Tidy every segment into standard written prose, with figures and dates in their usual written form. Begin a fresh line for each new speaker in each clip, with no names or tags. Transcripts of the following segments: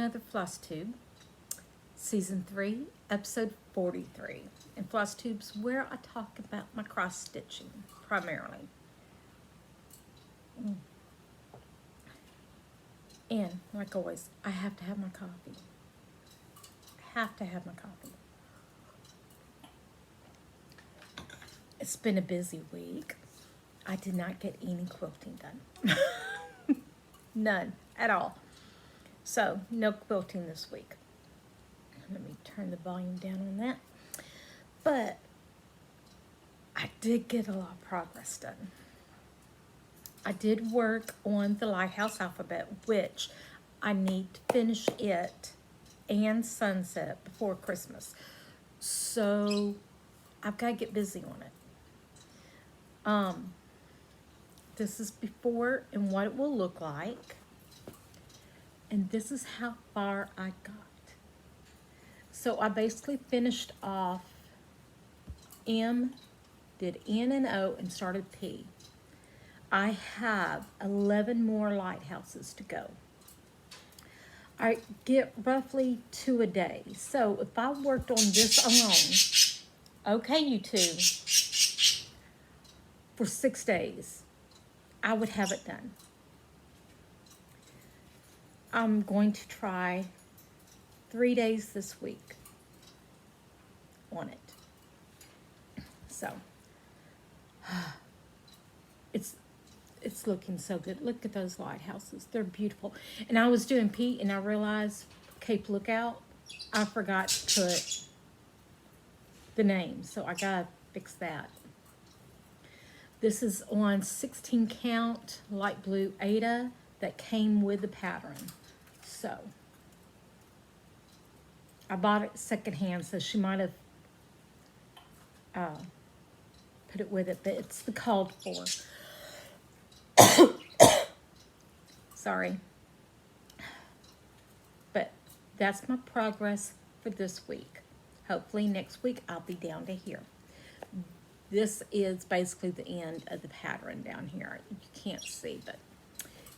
another Flosstube, Season 3, Episode 43. In Flosstubes, where I talk about my cross-stitching, primarily. And, like always, I have to have my coffee. It's been a busy week. I did not get any quilting done. None at all. So, no quilting this week. Let me turn the volume down on that. But I did get a lot of progress done. I did work on the Lighthouse alphabet, which I need to finish it and sunset before Christmas. So I've got to get busy on it. This is before and what it will look like. And this is how far I got. So I basically finished off M, did N and O, and started P. I have 11 more lighthouses to go. I get roughly 2 a day. So if I worked on this alone, okay, you two, for 6 days, I would have it done. I'm going to try 3 days this week on it. So, it's looking so good. Look at those lighthouses. They're beautiful. And I was doing P and I realized Cape Lookout, I forgot to put the name. So I gotta fix that. This is on 16 count light blue Ada that came with the pattern. So I bought it secondhand, so she might have put it with it, but it's the called for. Sorry. But that's my progress for this week. Hopefully next week I'll be down to here. This is basically the end of the pattern down here. You can't see, but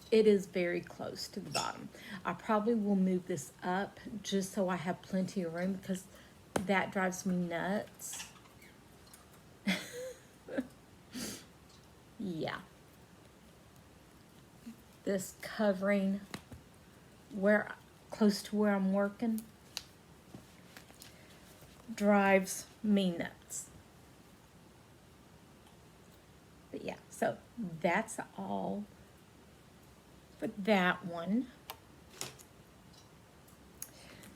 it is very close to the bottom. I probably will move this up just so I have plenty of room because that drives me nuts. Yeah. This covering close to where I'm working drives me nuts. But yeah, so that's all for that one.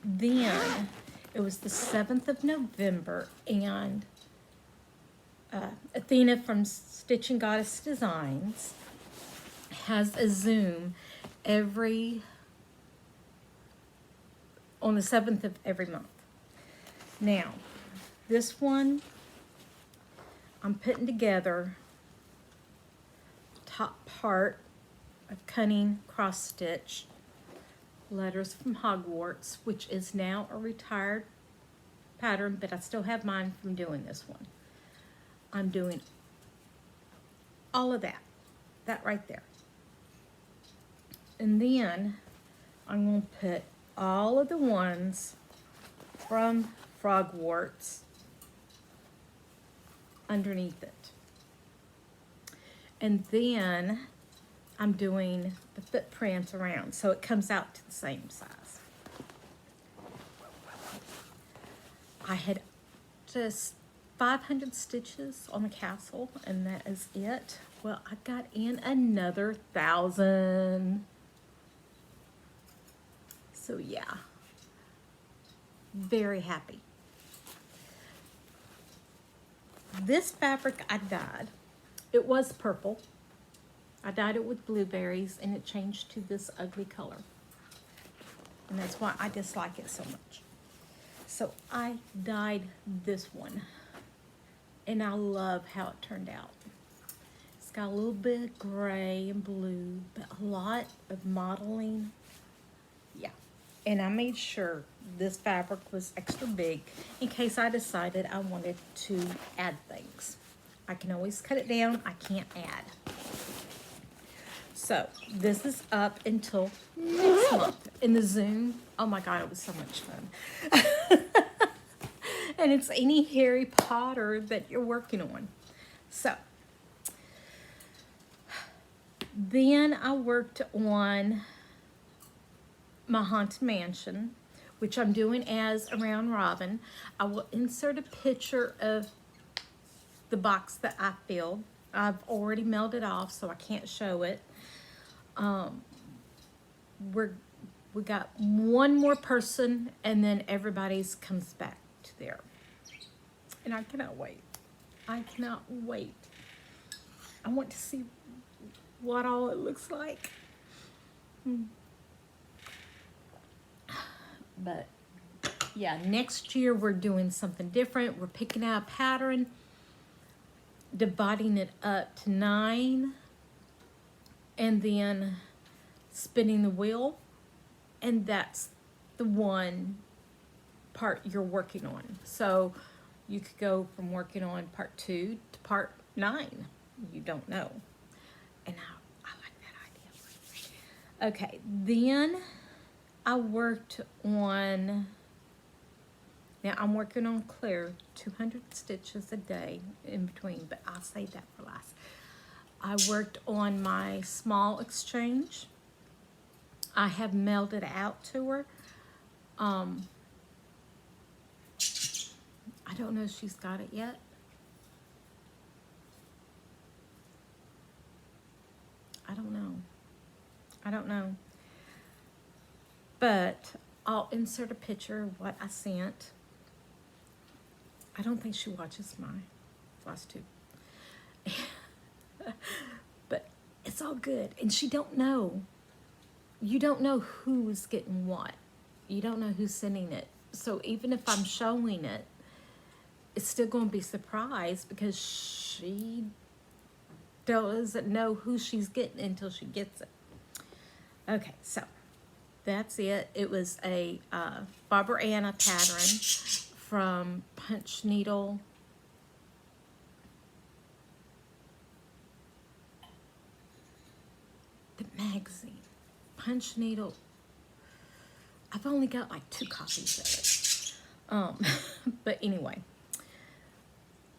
Then it was the 7th of November, and Athena from Stitching Goddess Designs has a Zoom on the 7th of every month. Now, this one I'm putting together top part of Cunning cross stitch Letters from Hogwarts, which is now a retired pattern, but I still have mine from doing this one. I'm doing all of that right there. And then I'm going to put all of the ones from Frogwarts underneath it. And then I'm doing the footprints around so it comes out to the same size. I had just 500 stitches on the castle, and that is it. Well, I got in another 1,000. So yeah, very happy. This fabric I dyed. It was purple. I dyed it with blueberries and it changed to this ugly color. And that's why I dislike it so much. So I dyed this one. And I love how it turned out. It's got a little bit of gray and blue, but a lot of modeling. Yeah. And I made sure this fabric was extra big in case I decided I wanted to add things. I can always cut it down. I can't add. So this is up until next month in the Zoom. Oh my God, it was so much fun. And it's any Harry Potter that you're working on. So then I worked on my Haunted Mansion, which I'm doing as a round robin. I will insert a picture of the box that I filled. I've already mailed it off, so I can't show it. We got one more person, and then everybody's comes back to there. And I cannot wait. I cannot wait. I want to see what all it looks like. But yeah, next year we're doing something different. We're picking out a pattern, dividing it up to 9, and then spinning the wheel, and that's the one part you're working on. So you could go from working on part 2 to part 9. You don't know. And I like that idea. Okay, then I worked on, now I'm working on clear 200 stitches a day in between, but I'll save that for last. I worked on my small exchange. I have mailed it out to her. I don't know if she's got it yet. I don't know. But I'll insert a picture of what I sent. I don't think she watches my Flosstube. But it's all good. And she don't know. You don't know who's getting what. You don't know who's sending it. So even if I'm showing it, it's still going to be surprised because she doesn't know who she's getting until she gets it. Okay, so that's it. It was a Barbara Anna pattern from Punch Needle. The magazine. Punch Needle. I've only got like 2 copies of it. But anyway,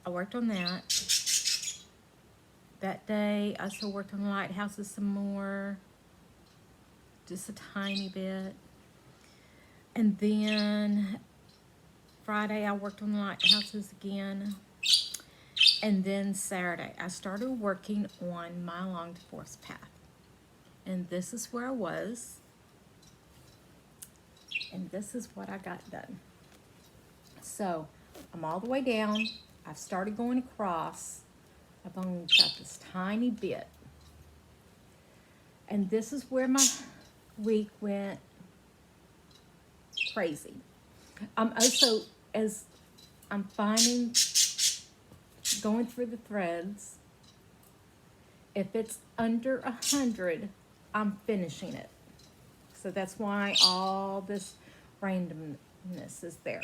I worked on that. That day, I still worked on the lighthouses some more. Just a tiny bit. And then Friday, I worked on the lighthouses again. And then Saturday, I started working on my Along the Forest Path. And this is where I was. And this is what I got done. So, I'm all the way down. I've started going across. I've only got this tiny bit. And this is where my week went crazy. I'm also, as I'm finding, going through the threads, if it's under 100, I'm finishing it. So that's why all this randomness is there.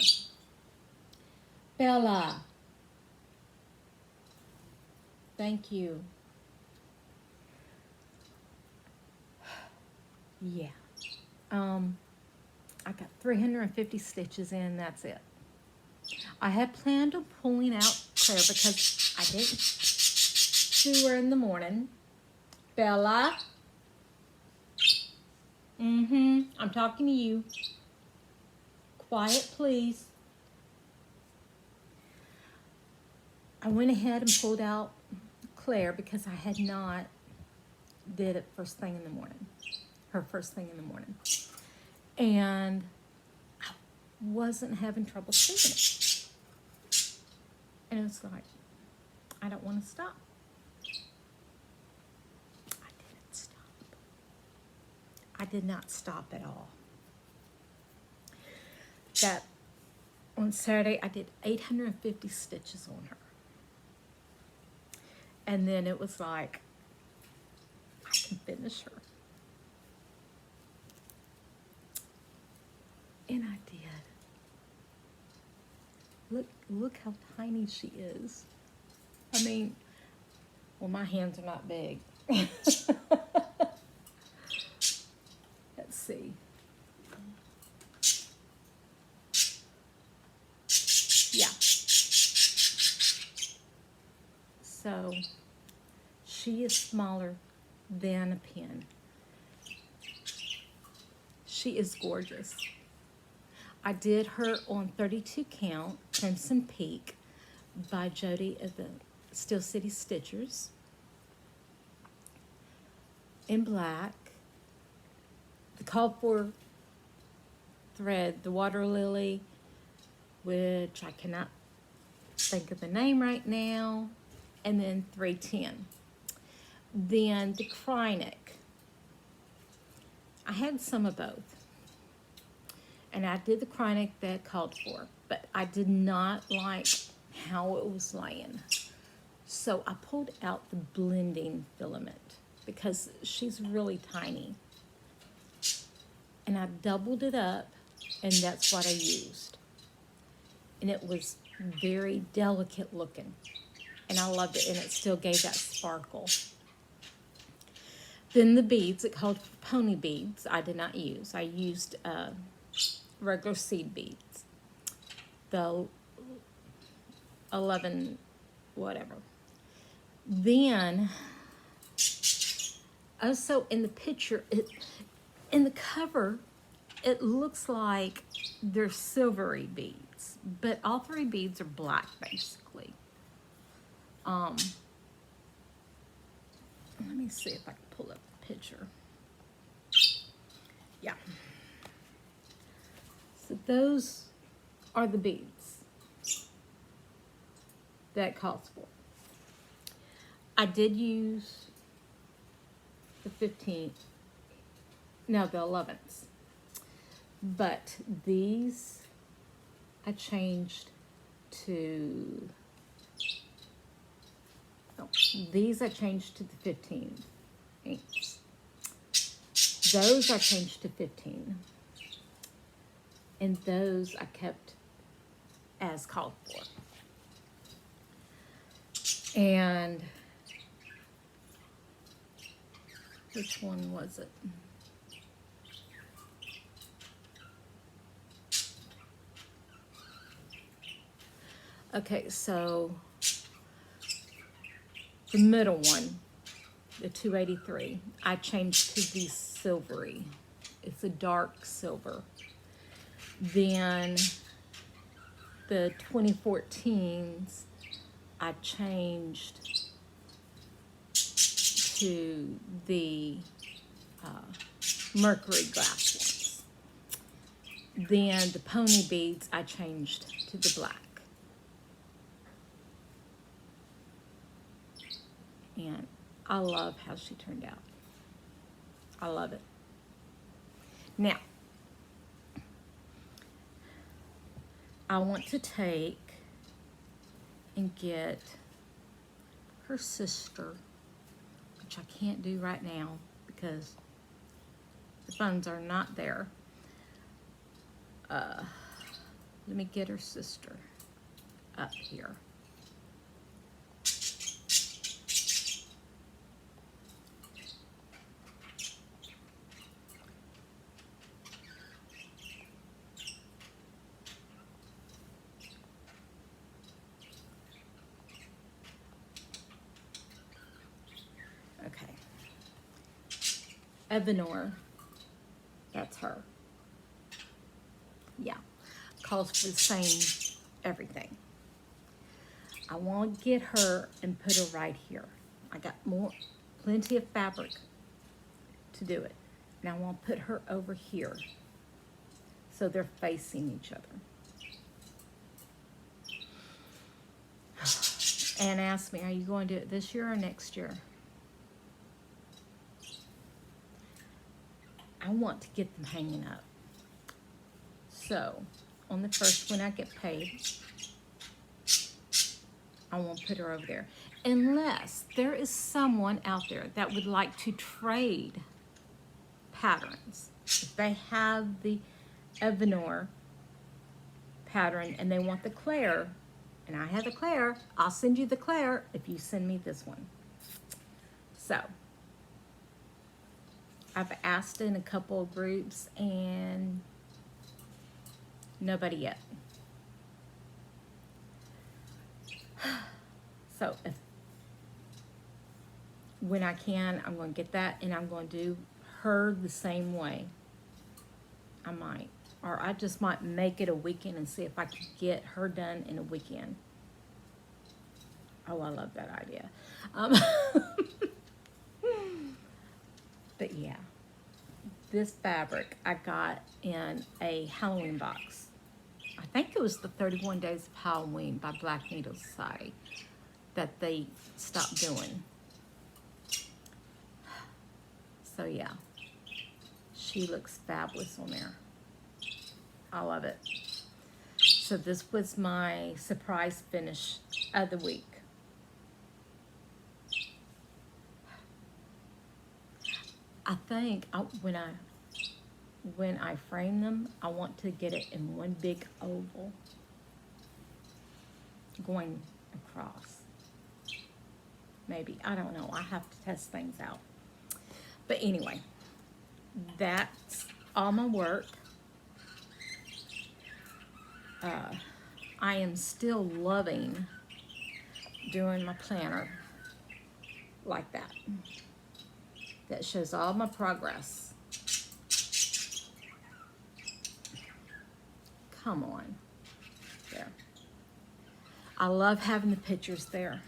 Bella. Thank you. Yeah. I got 350 stitches in, that's it. I had planned on pulling out Claire because I didn't do her in the morning. Bella. I'm talking to you. Quiet, please. I went ahead and pulled out Claire because I had not did it first thing in the morning. Her first thing in the morning. And I wasn't having trouble sleeping it. And it was like, I don't want to stop. I didn't stop. I did not stop at all. That on Saturday, I did 850 stitches on her. And then it was like, I can finish her. And I did. Look how tiny she is. I mean, well, my hands are not big. So she is smaller than a pin. She is gorgeous. I did her on 32 count, Crimson Peak by Jody of the Steel City Stitchers. In black. The called for thread, the water lily, which I cannot think of the name right now, and then 310. Then the Crynic. I had some of both. And I did the Crynic that called for, but I did not like how it was laying. So I pulled out the blending filament because she's really tiny. And I doubled it up, and that's what I used. And it was very delicate looking. And I loved it, and it still gave that sparkle. Then the beads, it called for pony beads, I did not use. I used regular seed beads. The 11, whatever. Then, also in the picture, in the cover, it looks like they're silvery beads, but all three beads are black, basically. Let me see if I can pull up the picture. Yeah. So those are the beads that calls for. I did use the 15th, no, the 11th. But these I changed to, oh, these I changed to the 15 inks. Those I changed to 15. And those I kept as called for. And which one was it? Okay, so the middle one, the 283, I changed to the silvery. It's a dark silver. Then the 2014s, I changed to the mercury glass ones. Then the pony beads, I changed to the black. And I love how she turned out. I love it. Now, I want to take and get her sister, which I can't do right now because the funds are not there. Let me get her sister up here. Okay. Evanor, that's her. Yeah, calls for the same everything. I want to get her and put her right here. I got plenty of fabric to do it. Now I want to put her over here so they're facing each other. Anne asked me, are you going to do it this year or next year? I want to get them hanging up. So, on the first when I get paid, I won't put her over there. Unless there is someone out there that would like to trade patterns. If they have the Evanor pattern and they want the Claire, and I have the Claire, I'll send you the Claire if you send me this one. So, I've asked in a couple of groups and nobody yet. So if when I can, I'm going to get that, and I'm going to do her the same way. I might. Or I just might make it a weekend and see if I can get her done in a weekend. Oh, I love that idea. But yeah, this fabric I got in a Halloween box. I think it was the 31 Days of Halloween by Black Needle Society that they stopped doing. So yeah, she looks fabulous on there. I love it. So this was my surprise finish of the week. I think when I frame them, I want to get it in one big oval going across. Maybe, I don't know. I have to test things out. But anyway, that's all my work. I am still loving doing my planner like that. That shows all my progress. Come on. There. I love having the pictures there.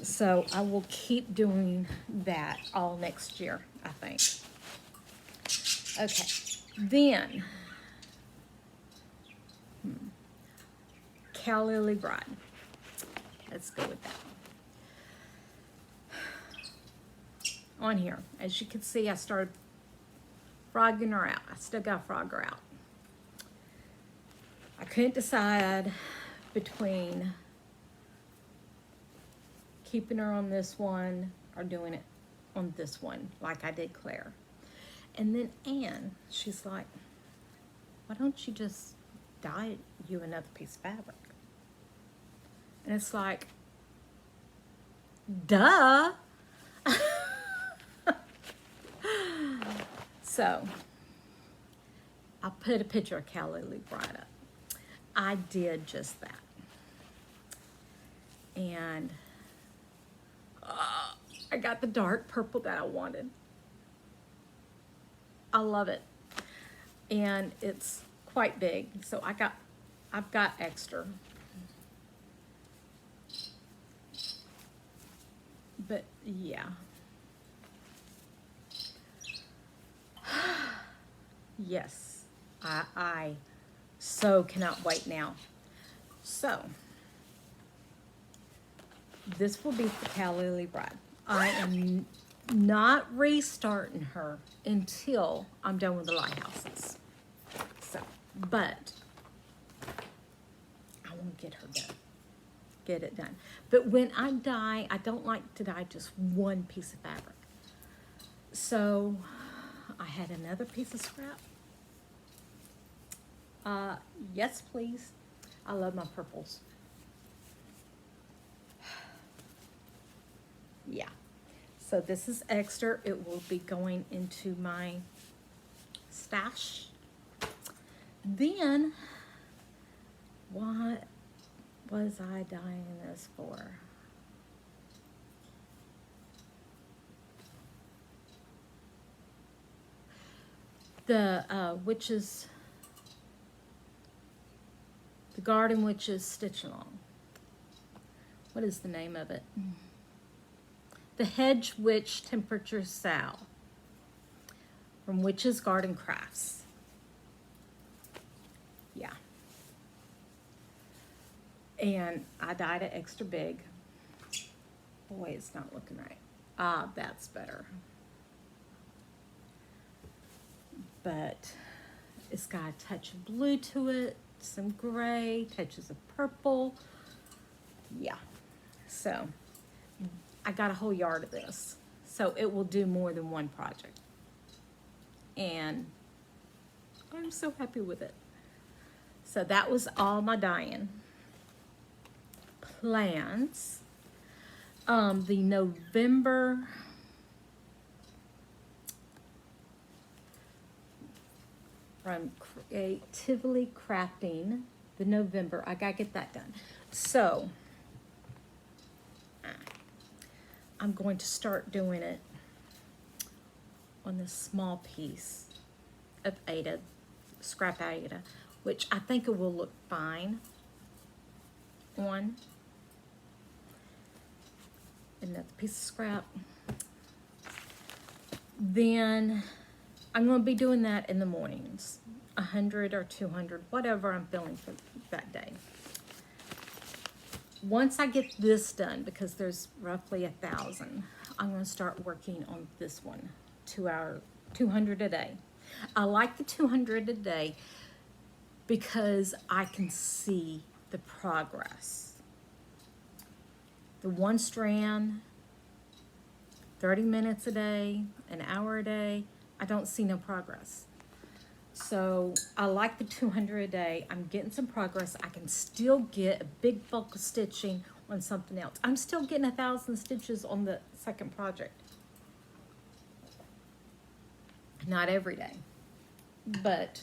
So I will keep doing that all next year, I think. Okay. Then, Cal Lily Bride. Let's go with that. On here, as you can see, I started frogging her out. I still got to frog her out. I couldn't decide between keeping her on this one or doing it on this one like I did Claire. And then Anne, she's like, why don't you just dye you another piece of fabric? And it's like, duh. So, I'll put a picture of Cal Lily Bride up. I did just that. And I got the dark purple that I wanted. I love it. And it's quite big, so I've got extra. But yeah. Yes, I so cannot wait now. So, this will be for Cal Lily Bride. I am not restarting her until I'm done with the lighthouses. So, but I won't get her done. Get it done. But when I dye, I don't like to dye just one piece of fabric. So, I had another piece of scrap. Yes, please. I love my purples. Yeah. So this is extra. It will be going into my stash. Then, what was I dyeing this for? The witches, the Garden Witches Stitch Along. What is the name of it? The Hedge Witch Temperature Sal from Witches Garden Crafts. Yeah. And I dyed it extra big. Boy, it's not looking right. Ah, that's better. But it's got a touch of blue to it, some gray, touches of purple. Yeah. So I got a whole yard of this. So it will do more than one project. And I'm so happy with it. So that was all my dyeing plans. The November from Creatively Crafting, the November, I gotta get that done. So I'm going to start doing it on this small piece of Ada, scrap Ada, which I think it will look fine on another piece of scrap. Then I'm going to be doing that in the mornings, 100 or 200, whatever I'm feeling for that day. Once I get this done, because there's roughly 1,000, I'm going to start working on this one, 200 a day. I like the 200 a day because I can see the progress. The one strand, 30 minutes a day, an hour a day, I don't see no progress. So I like the 200 a day. I'm getting some progress. I can still get a big bulk of stitching on something else. I'm still getting 1,000 stitches on the second project. Not every day, but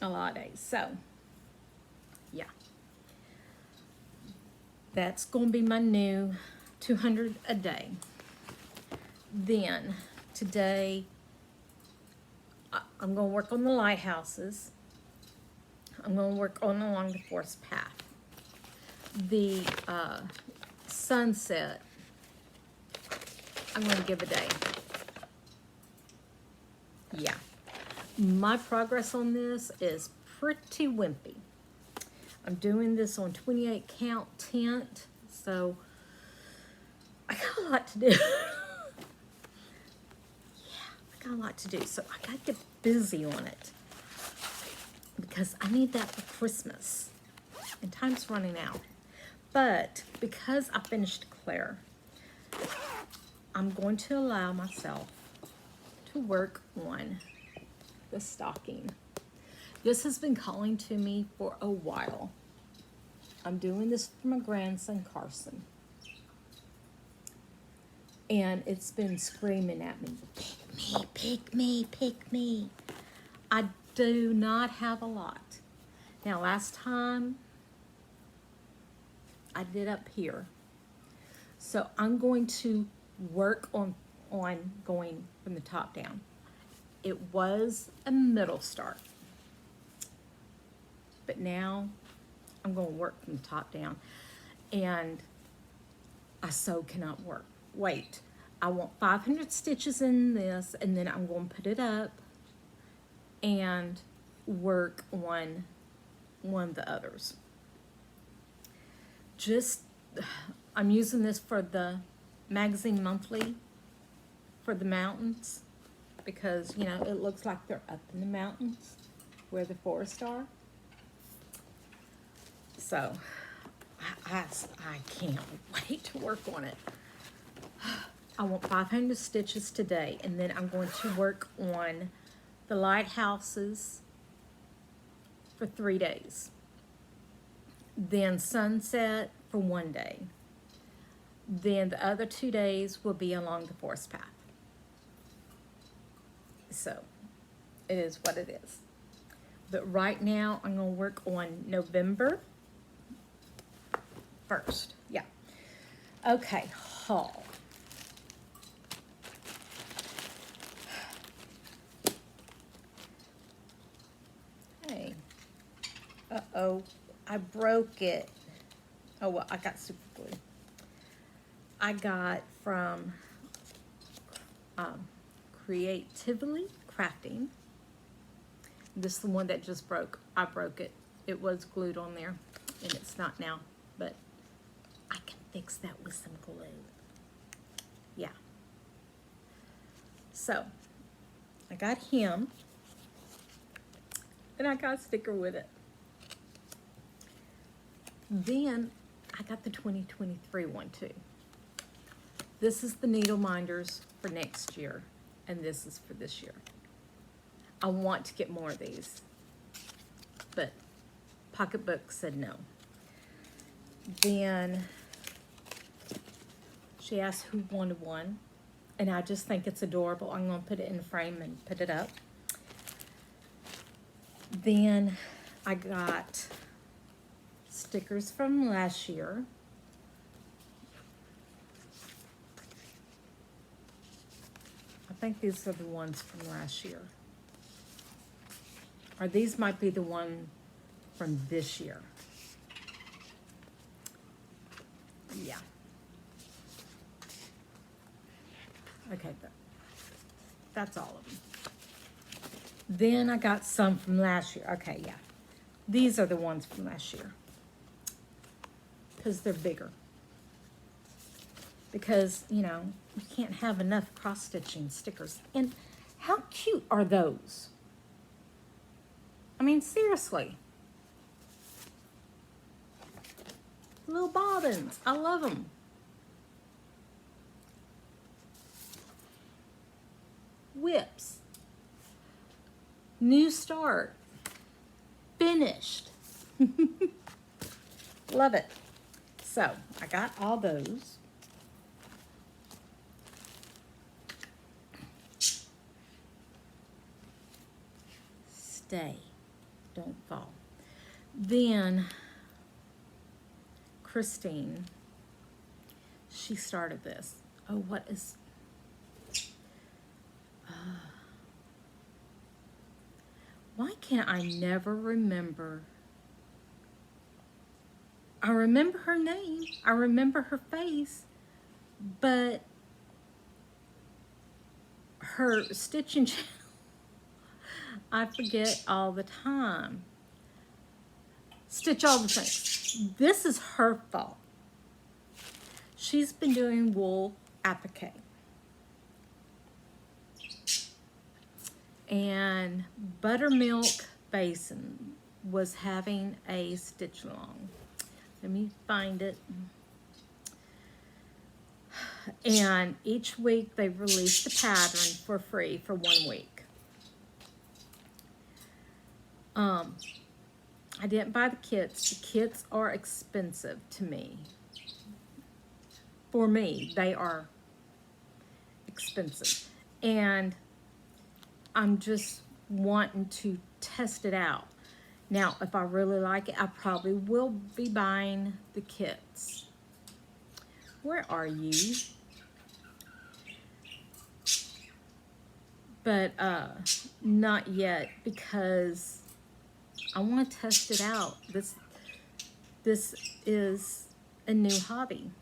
a lot of days. So yeah, that's going to be my new 200 a day. Then today, I'm going to work on the lighthouses. I'm going to work on along the forest path. The sunset, I'm going to give a day. Yeah. My progress on this is pretty wimpy. I'm doing this on 28 count tint, so I got a lot to do. Got a lot to do, so I gotta get busy on it because I need that for Christmas and time's running out. But because I finished Claire, I'm going to allow myself to work on the stocking. This has been calling to me for a while. I'm doing this for my grandson Carson, and it's been screaming at me, pick me, pick me, pick me. I do not have a lot. Now, last time I did up here. So I'm going to work on going from the top down. It was a middle start, but now I'm going to work from the top down, and I so cannot wait. I want 500 stitches in this, and then I'm going to put it up and work on one of the others. I'm using this for the magazine monthly for the mountains because, you know, it looks like they're up in the mountains where the forests are. So I can't wait to work on it. I want 500 stitches today, and then I'm going to work on the lighthouses for 3 days. Then sunset for 1 day. Then the other 2 days will be along the forest path. So it is what it is. But right now I'm going to work on November 1st. Yeah. Okay, haul. Hey. Uh-oh. I broke it. Oh, well, I got super glue. I got from Creatively Crafting. This is the one that just broke. I broke it. It was glued on there, and it's not now, but I can fix that with some glue. Yeah. So, I got him, and I got a sticker with it. Then, I got the 2023 one, too. This is the needle minders for next year, and this is for this year. I want to get more of these, but Pocketbook said no. Then she asked who wanted one, and I just think it's adorable. I'm going to put it in a frame and put it up. Then I got stickers from last year. think these are the ones from last year. Or these might be the one from this year. Yeah. Okay, that's all of them. Then I got some from last year. Okay, yeah. These are the ones from last year. Because they're bigger. Because, you know, you can't have enough cross-stitching stickers. And how cute are those? I mean, seriously. Little bobbins. I love them. Whips. New start. Finished. Love it. So, I got all those. Stay. Don't fall. Then, Christine, she started this. Oh, what is... why can't I never remember? I remember her name. I remember her face. But her stitching channel, I forget all the time. Stitch all the things. This is her fault. She's been doing wool applique. And Buttermilk Basin was having a stitch along. Let me find it. And each week they released the pattern for free for 1 week. I didn't buy the kits. The kits are expensive to me. For me, they are expensive. And I'm just wanting to test it out. Now, if I really like it, I probably will be buying the kits. Where are you? But not yet, because I want to test it out. This is a new hobby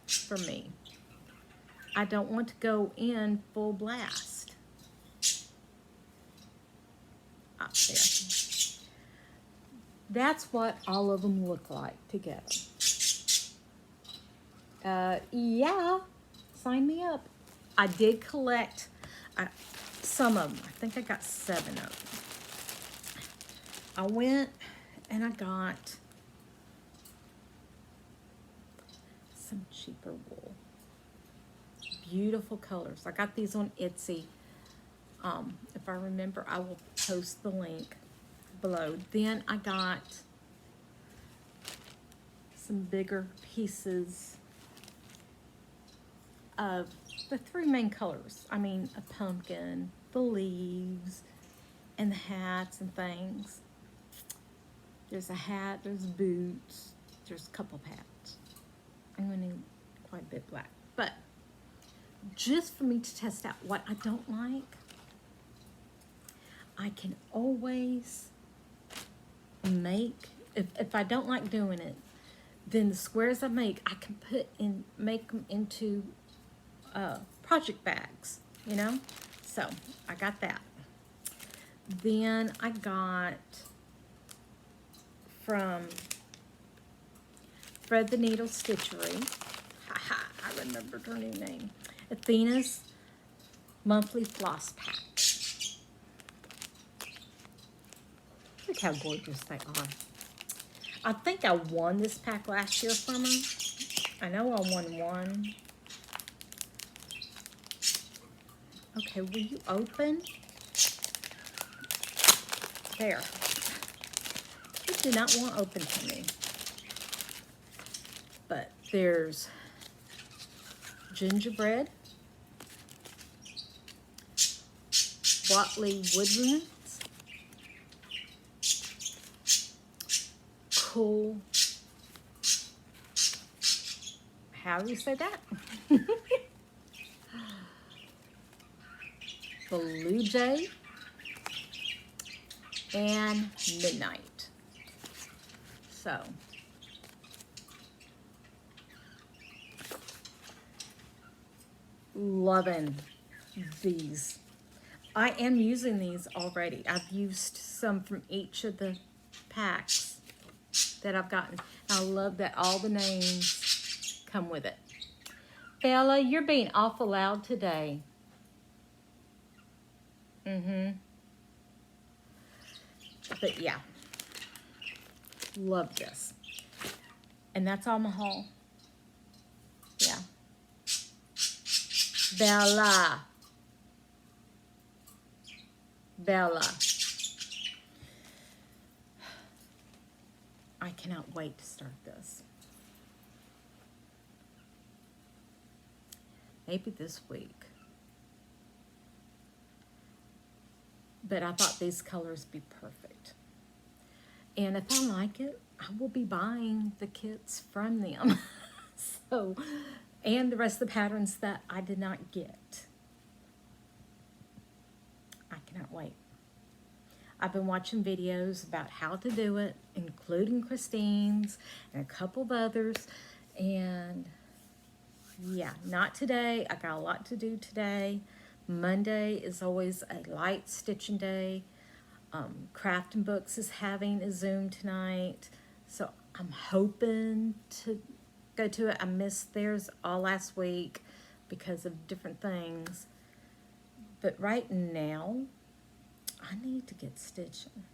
for me. I don't want to go in full blast. Up there. That's what all of them look like together. Yeah, sign me up. I did collect some of them. I think I got 7 of them. I went and I got some cheaper wool. Beautiful colors. I got these on Etsy. If I remember, I will post the link below. Then I got some bigger pieces of the 3 main colors. I mean, a pumpkin, the leaves, and the hats and things. There's a hat, there's boots, there's a couple of hats. I'm going to need quite a bit black. But just for me to test out what I don't like, I can always make, if I don't like doing it, then the squares I make, I can make them into project bags, you know? So, I got that. Then I got from Thread the Needle Stitchery. Haha, I remembered her new name. Athena's monthly floss pack. Look how gorgeous they are. I think I won this pack last year from her. I know I won one. Okay, will you open? There. You do not want to open to me. But there's gingerbread, Watley Woodlands, cool, how do you say that? Blue Jay, and Midnight. So, loving these. I am using these already. I've used some from each of the packs that I've gotten. I love that all the names come with it. Bella, you're being awful loud today. But yeah, love this. And that's all my haul. Yeah. Bella. Bella. I cannot wait to start this. Maybe this week. But I thought these colors be perfect. And if I like it, I will be buying the kits from them. So, and the rest of the patterns that I did not get. I cannot wait. I've been watching videos about how to do it, including Christine's and a couple of others. And yeah, not today. I got a lot to do today. Monday is always a light stitching day. Craft and Books is having a Zoom tonight. So I'm hoping to go to it. I missed theirs all last week because of different things. But right now, I need to get stitching.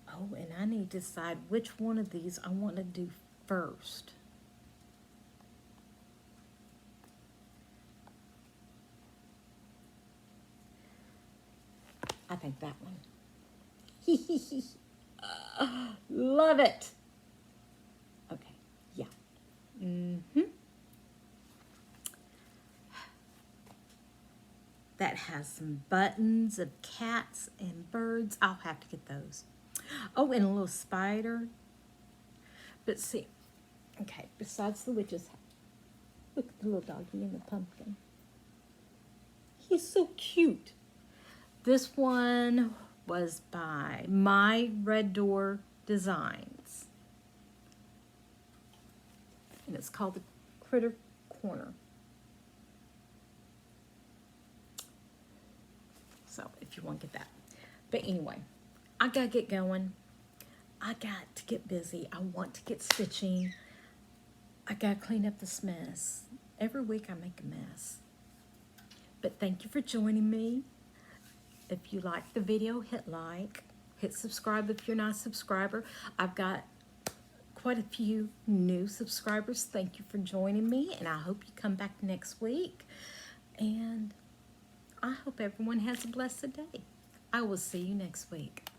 Oh, and I need to decide which one of these I want to do first. I think that one. Love it. Okay, yeah. That has some buttons of cats and birds. I'll have to get those. Oh, and a little spider. But see, okay, besides the witch's hat, look at the little doggy in the pumpkin. He's so cute. This one was by My Red Door Designs. And it's called the Critter Corner. So if you want to get that. But anyway, I got to get going. I got to get busy. I want to get stitching. I got to clean up this mess. Every week I make a mess. But thank you for joining me. If you like the video, hit like. Hit subscribe if you're not a subscriber. I've got quite a few new subscribers. Thank you for joining me. And I hope you come back next week. And I hope everyone has a blessed day. I will see you next week.